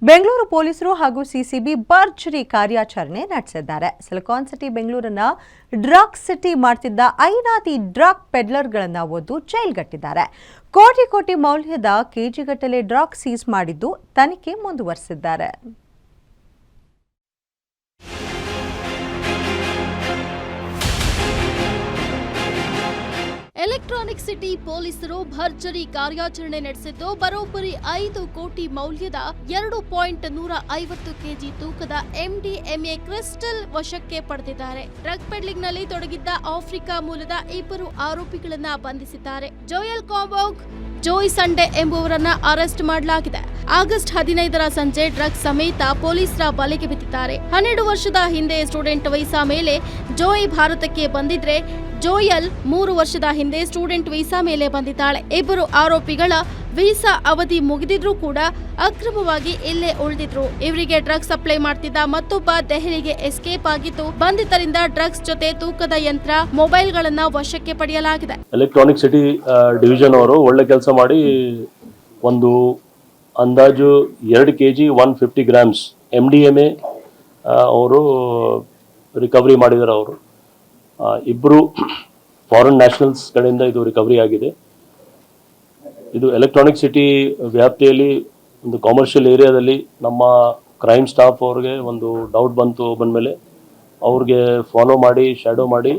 ಬೆಂಗಳೂರು ಪೊಲೀಸರು ಹಾಗೂ ಸಿಸಿಬಿ ಭರ್ಜರಿ ಕಾರ್ಯಾಚರಣೆ ನಡೆಸಿದ್ದಾರೆ. ಸಿಲಿಕಾನ್ ಸಿಟಿ ಬೆಂಗಳೂರನ್ನ ಡ್ರಗ್ ಸಿಟಿ ಮಾಡ್ತಿದ್ದ ಐನಾತಿ ಡ್ರಗ್ ಪೆಡ್ಲರ್ಗಳನ್ನು ಒದ್ದು ಜೈಲ್ಗಟ್ಟಿದ್ದಾರೆ. ಕೋಟಿ ಕೋಟಿ ಮೌಲ್ಯದ ಕೆಜಿಗಟ್ಟಲೆ ಡ್ರಗ್ ಸೀಸ್ ಮಾಡಿದ್ದು ತನಿಖೆ ಮುಂದುವರೆಸಿದ್ದಾರೆ. ಎಲೆಕ್ಟ್ರಾನಿಕ್ ಸಿಟಿ ಪೊಲೀಸರು ಭರ್ಜರಿ ಕಾರ್ಯಾಚರಣೆ ನಡೆಸಿದ್ದು ಬರೋಬ್ಬರಿ 5 ಕೋಟಿ ಮೌಲ್ಯದ 2.150 ಕೆಜಿ ತೂಕದ MDMA ಕ್ರಿಸ್ಟಲ್ ವಶಕ್ಕೆ ಪಡೆದಿದ್ದಾರೆ. ಡ್ರಗ್ ಪೆಡ್ಲಿಂಗ್ನಲ್ಲಿ ತೊಡಗಿದ್ದ ಆಫ್ರಿಕಾ ಮೂಲದ 2 ಆರೋಪಿಗಳನ್ನ ಬಂಧಿಸಿದ್ದಾರೆ. ಜೋಯಲ್ ಕಾಂಬೋಗ್, ಜೋಯ್ ಸಂಡೆ ಎಂಬುವರನ್ನ ಅರೆಸ್ಟ್ ಮಾಡಲಾಗಿದೆ. ಆಗಸ್ಟ್ 15ರ ಸಂಜೆ ಡ್ರಗ್ ಸಮೇತ ಪೊಲೀಸರ ಬಲೆಗೆ ಬಿದ್ದಿದ್ದಾರೆ. 12 ವರ್ಷದ ಹಿಂದೆ ಸ್ಟೂಡೆಂಟ್ ವೀಸಾ ಮೇಲೆ ಜೋಯ್ ಭಾರತಕ್ಕೆ ಬಂದಿದ್ರೆ ಜೋಯಲ್ 3 ವರ್ಷದ ಹಿಂದೆ ಸ್ಟೂಡೆಂಟ್ ವೀಸಾ ಮೇಲೆ ಬಂದಿದ್ದಾಳೆ. 2 ಆರೋಪಿಗಳ ವೀಸಾ ಅವಧಿ ಮುಗಿದಿದ್ರೂ ಕೂಡ ಅಕ್ರಮವಾಗಿ ಇಲ್ಲೇ ಉಳಿದಿದ್ರು. ಇವರಿಗೆ ಡ್ರಗ್ಸ್ ಸಪ್ಲೈ ಮಾಡ್ತಿದ್ದ ಮತ್ತೊಬ್ಬ ದೆಹಲಿಗೆ ಎಸ್ಕೇಪ್ ಆಗಿದ್ದು ಬಂಧಿತರಿಂದ ಡ್ರಗ್ಸ್ ಜೊತೆ ತೂಕದ ಯಂತ್ರ, ಮೊಬೈಲ್ಗಳನ್ನ ವಶಕ್ಕೆ ಪಡೆಯಲಾಗಿದೆ. ಎಲೆಕ್ಟ್ರಾನಿಕ್ ಸಿಟಿ ಡಿವಿಷನ್ ಅವರು ಒಳ್ಳೆ ಕೆಲಸ ಮಾಡಿ ಒಂದು ಅಂದಾಜು 2 kg 150 grams MDMA ಅವರು ರಿಕವರಿ ಮಾಡಿದ್ದಾರೆ. ಅವರು 2 ಫಾರಿನ್ ನ್ಯಾಷನಲ್ಸ್ ಕಡೆಯಿಂದ ಇದು ರಿಕವರಿ ಆಗಿದೆ. ಇದು ಎಲೆಕ್ಟ್ರಾನಿಕ್ ಸಿಟಿ ವ್ಯಾಪ್ತಿಯಲ್ಲಿ ಒಂದು ಕಮರ್ಷಿಯಲ್ ಏರಿಯಾದಲ್ಲಿ ನಮ್ಮ ಕ್ರೈಮ್ ಸ್ಟಾಫ್ ಅವ್ರಿಗೆ ಒಂದು ಡೌಟ್ ಬಂದ ಮೇಲೆ ಅವ್ರಿಗೆ ಫಾಲೋ ಮಾಡಿ ಶ್ಯಾಡೋ ಮಾಡಿ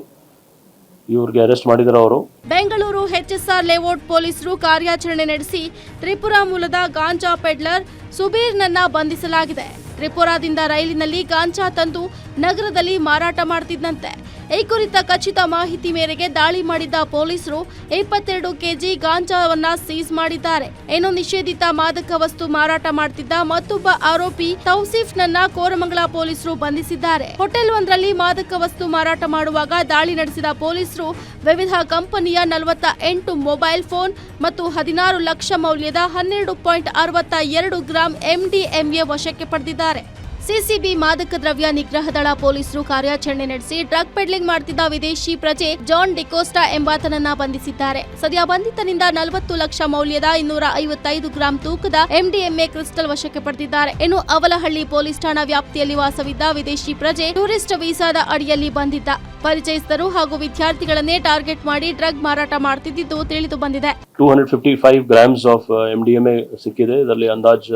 ಇವ್ರಿಗೆ ಅರೆಸ್ಟ್ ಮಾಡಿದ್ದಾರೆ. ಅವರು ಬೆಂಗಳೂರು HSR ಲೇಔಟ್ ಪೊಲೀಸರು ಕಾರ್ಯಾಚರಣೆ ನಡೆಸಿ ತ್ರಿಪುರಾ ಮೂಲದ ಗಾಂಜಾ ಪೆಡ್ಲರ್ ಸುಬೀರ್ನನ್ನ ಬಂಧಿಸಲಾಗಿದೆ. ತ್ರಿಪುರಾದಿಂದ ರೈಲಿನಲ್ಲಿ ಗಾಂಜಾ ತಂದು ನಗರದಲ್ಲಿ ಮಾರಾಟ ಮಾಡ್ತಿದ್ದಂತೆ. ಈ ಕುರಿತ ಖಚಿತ ಮಾಹಿತಿ ಮೇರೆಗೆ ದಾಳಿ ಮಾಡಿದ್ದ ಪೊಲೀಸರು 22 ಕೆಜಿ ಗಾಂಜಾವನ್ನ ಸೀಸ್ ಮಾಡಿದ್ದಾರೆ. ಇನ್ನು ನಿಷೇಧಿತ ಮಾದಕ ವಸ್ತು ಮಾರಾಟ ಮಾಡ್ತಿದ್ದ ಮತ್ತೊಬ್ಬ ಆರೋಪಿ ತೌಸೀಫ್ನನ್ನ ಕೋರಮಂಗಲ ಪೊಲೀಸರು ಬಂಧಿಸಿದ್ದಾರೆ. ಹೋಟೆಲ್ ಒಂದರಲ್ಲಿ ಮಾದಕ ವಸ್ತು ಮಾರಾಟ ಮಾಡುವಾಗ ದಾಳಿ ನಡೆಸಿದ ಪೊಲೀಸರು ವಿವಿಧ ಕಂಪನಿಯ 48 ಮೊಬೈಲ್ ಫೋನ್ ಮತ್ತು 16 ಲಕ್ಷ ಮೌಲ್ಯದ 12.62 ಗ್ರಾಂ MDMA ವಶಕ್ಕೆ ಪಡೆದಿದ್ದಾರೆ. ಸಿಸಿಬಿ ಮಾದಕ ದ್ರವ್ಯ ನಿಗ್ರಹ ದಳ ಪೊಲೀಸರು ಕಾರ್ಯಾಚರಣೆ ನಡೆಸಿ ಡ್ರಗ್ ಪೆಡ್ಲಿಂಗ್ ಮಾಡ್ತಿದ್ದ ವಿದೇಶಿ ಪ್ರಜೆ ಜಾನ್ ಡಿಕೋಸ್ಟಾ ಎಂಬಾತನನ್ನ ಬಂಧಿಸಿದ್ದಾರೆ. ಸದ್ಯ ಬಂಧಿತನಿಂದ 40 ಲಕ್ಷ ಮೌಲ್ಯದ 255 ಗ್ರಾಂ ತೂಕದ MDMA ಕ್ರಿಸ್ಟಲ್ ವಶಕ್ಕೆ ಪಡೆದಿದ್ದಾರೆ. ಇನ್ನು ಅವಲಹಳ್ಳಿ ಪೊಲೀಸ್ ಠಾಣಾ ವ್ಯಾಪ್ತಿಯಲ್ಲಿ ವಾಸವಿದ್ದ ವಿದೇಶಿ ಪ್ರಜೆ ಟೂರಿಸ್ಟ್ ವೀಸಾದ ಅಡಿಯಲ್ಲಿ ಬಂದಿದ್ದ. ಪರಿಚಯಿಸಿದರು ಹಾಗೂ ವಿದ್ಯಾರ್ಥಿಗಳನ್ನೇ ಟಾರ್ಗೆಟ್ ಮಾಡಿ ಡ್ರಗ್ ಮಾರಾಟ ಮಾಡ್ತಿದ್ದು ತಿಳಿದು ಬಂದಿದೆ. 255 grams ಆಫ್ MDMA ಸಿಕ್ಕಿದೆ. ಇದರಲ್ಲಿ ಅಂದಾಜ್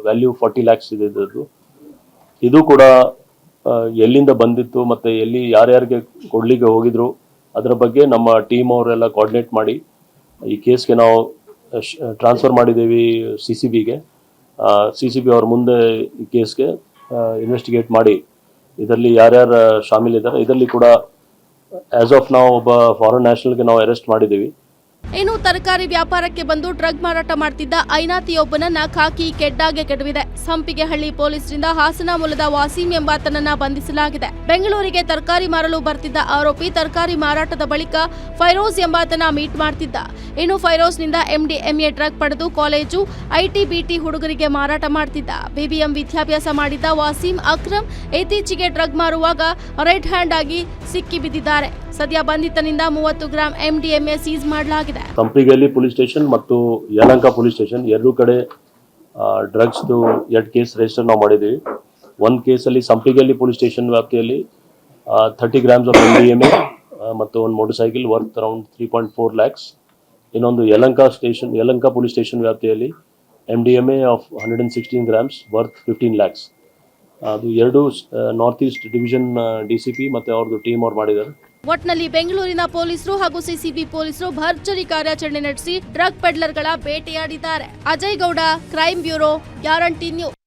ವ್ಯಾಲ್ಯೂ 40 lakhs ಇದೆ. ಇದು ಕೂಡ ಎಲ್ಲಿಂದ ಬಂದಿತ್ತು ಮತ್ತು ಎಲ್ಲಿ ಯಾರ್ಯಾರಿಗೆ ಕೊಡ್ಲಿಕ್ಕೆ ಹೋಗಿದ್ರು ಅದರ ಬಗ್ಗೆ ನಮ್ಮ ಟೀಮ್ ಅವರೆಲ್ಲ ಕೋಆರ್ಡಿನೇಟ್ ಮಾಡಿ ಈ ಕೇಸ್ಗೆ ನಾವು ಟ್ರಾನ್ಸ್ಫರ್ ಮಾಡಿದ್ದೀವಿ ಸಿಸಿಬಿಗೆ. ಸಿಸಿಬಿ ಅವ್ರ ಮುಂದೆ ಈ ಕೇಸ್ಗೆ ಇನ್ವೆಸ್ಟಿಗೇಟ್ ಮಾಡಿ ಇದರಲ್ಲಿ ಯಾರ್ಯಾರು ಶಾಮೀಲಿದ್ದಾರೆ. ಇದರಲ್ಲಿ ಕೂಡ ಆಸ್ ಆಫ್ ನಾವು ಒಬ್ಬ ಫಾರಿನ್ ನ್ಯಾಷನಲ್ಗೆ ನಾವು ಅರೆಸ್ಟ್ ಮಾಡಿದ್ದೀವಿ. ಇನ್ನು ತರಕಾರಿ ವ್ಯಾಪಾರಕ್ಕೆ ಬಂದು ಡ್ರಗ್ ಮಾರಾಟ ಮಾಡ್ತಿದ್ದ ಐನಾತಿಯೊಬ್ಬನನ್ನ ಖಾಕಿ ಕೆಡ್ಡಾಗೆ ಕೆಡವಿದೆ. ಸಂಪಿಗೆಹಳ್ಳಿ ಪೊಲೀಸರಿಂದ ಹಾಸನ ಮೂಲದ ವಾಸೀಂ ಎಂಬಾತನನ್ನ ಬಂಧಿಸಲಾಗಿದೆ. ಬೆಂಗಳೂರಿಗೆ ತರಕಾರಿ ಮಾರಲು ಬರ್ತಿದ್ದ ಆರೋಪಿ ತರಕಾರಿ ಮಾರಾಟದ ಬಳಿಕ ಫೈರೋಜ್ ಎಂಬಾತನ ಮೀಟ್ ಮಾಡ್ತಿದ್ದ. ಇನ್ನು ಫೈರೋಜ್ನಿಂದ MDMA ಡ್ರಗ್ ಪಡೆದು ಕಾಲೇಜು, IT-BT ಹುಡುಗರಿಗೆ ಮಾರಾಟ ಮಾಡ್ತಿದ್ದ. BBM ವಿದ್ಯಾಭ್ಯಾಸ ಮಾಡಿದ್ದ ವಾಸೀಂ ಅಕ್ರಮ್ ಇತ್ತೀಚೆಗೆ ಡ್ರಗ್ ಮಾರುವಾಗ ರೆಡ್ ಹ್ಯಾಂಡ್ ಆಗಿ ಸಿಕ್ಕಿ ಬಿದ್ದಿದ್ದಾರೆ. ಸದ್ಯ ಬಂಧಿತನಿಂದ 30 ಗ್ರಾಂ MDMA ಸೀಸ್ ಮಾಡಲಾಗಿದೆ. ಸಂಪಿಗೆಹಳ್ಳಿ ಪೊಲೀಸ್ ಸ್ಟೇಷನ್ ಮತ್ತು ಯಲಹಂಕ ಪೊಲೀಸ್ ಸ್ಟೇಷನ್ 2 ಕಡೆ ಡ್ರಗ್ಸ್ 2 ಕೇಸ್ ರಿಜಿಸ್ಟರ್ ನಾವು ಮಾಡಿದ್ದೀವಿ. ಒಂದು ಕೇಸಲ್ಲಿ ಸಂಪಿಗೆಹಳ್ಳಿ ಪೊಲೀಸ್ ಸ್ಟೇಷನ್ ವ್ಯಾಪ್ತಿಯಲ್ಲಿ 30 grams ಆಫ್ MDMA ಮತ್ತು ಒಂದು motor cycle worth around 3.4 lakhs. ಇನ್ನೊಂದು ಯಲಹಂಕ ಪೊಲೀಸ್ ಸ್ಟೇಷನ್ ವ್ಯಾಪ್ತಿಯಲ್ಲಿ MDMA of 116 grams worth 15 lakhs. ಅದು 2 ನಾರ್ತ್ ಈಸ್ಟ್ ಡಿವಿಷನ್ DCP ಮತ್ತು ಅವ್ರದ್ದು ಟೀಮ್ ಅವ್ರು ಮಾಡಿದ್ದಾರೆ. ಒಟ್ನಲ್ಲಿ ಬೆಂಗಳೂರಿನ ಪೊಲೀಸರು ಹಾಗೂ ಸಿಸಿಬಿ ಪೊಲೀಸರು ಭರ್ಜರಿ ಕಾರ್ಯಾಚರಣೆ ನಡೆಸಿ ಡ್ರಗ್ ಪೆಡ್ಲರ್ಗಳ ಬೇಟೆಯಾಡಿದ್ದಾರೆ. Ajay Gowda, crime bureau, guarantee news.